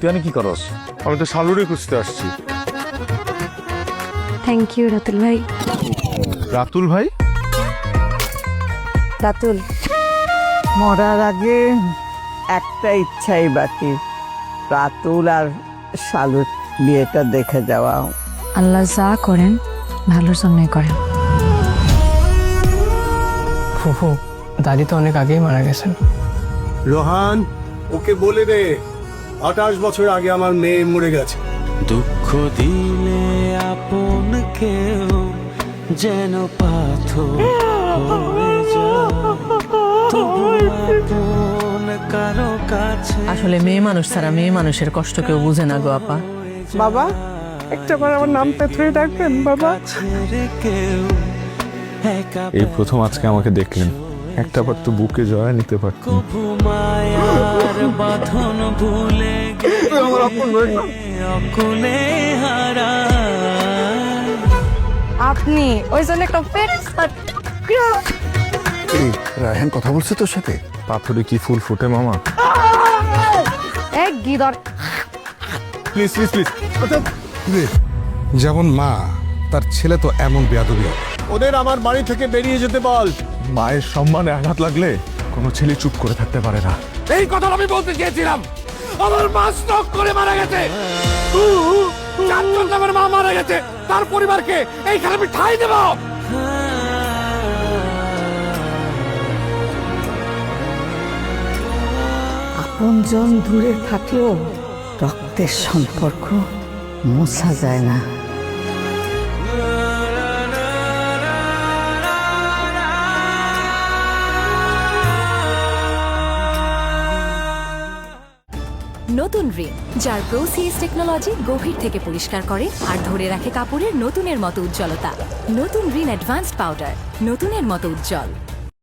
তুই কি করস? আমি তো শালুরে খুঁজতে আসছি। থ্যাংক ইউ রাতুল ভাই। রাতুল ভাই? রাতুল, মরার আগে একটা ইচ্ছাই বাকি, রাতুল আর শালুর বিয়েটা দেখে যাওয়া। আল্লাহ যা করেন ভালোর জন্যই করেন। ফুফু, দাদি তো অনেক আগেই মারা গেছেন। রোহান, ওকে বলে দে 28 বছর আগে আমার মেয়ে মরে গেছে। দুঃখ দিলে আপন কেউ যেন পাথর হয়ে যায়, তবু আপন কারো কাছে। আসলে মেয়ে মানুষ ছাড়া মেয়ে মানুষের কষ্ট কেউ বুঝে না গো আপা। বাবা, একটাবার আমার নামটা ধরে ডাকবেন বাবা। ছেড়ে কেউ একা এই প্রথম আজকে আমাকে দেখলেন, একটাবার তো বুকে জড়া নিতে পারতেন। কভু মায়ার বাঁধন ভুলে গেলে অকুলে হারায়। আপনি ওই জন্য একটা রায়হান কথা বলছে তোর সাথে? পাথরে কি ফুল ফুটে মামা? এক গিদর। Please please please. যেমন মা, তার ছেলে তো এমন বেয়াদবি। ওদের আমার বাড়ি থেকে বেরিয়ে যেতে বল। মায়ের সম্মানে আঘাত লাগলে কোনো ছেলে চুপ করে থাকতে পারে না। এই কথা আমি বলতে চেয়েছিলাম। আমার মা স্ট্রোক করে মারা গেছে। চারজন আমার মা মারা গেছে, তার পরিবারকে এইখানে আমি ঠাঁই দেব। আপনজন দূরে থাকলেও রক্তের সম্পর্ক মোছা যায় না। নতুন রিন, যার প্রোসিএস টেকনোলজি গভীর থেকে পরিষ্কার করে আর ধরে রাখে কাপড়ের নতুনের মতো উজ্জ্বলতা। নতুন রিন অ্যাডভান্সড পাউডার, নতুনের মতো উজ্জ্বল।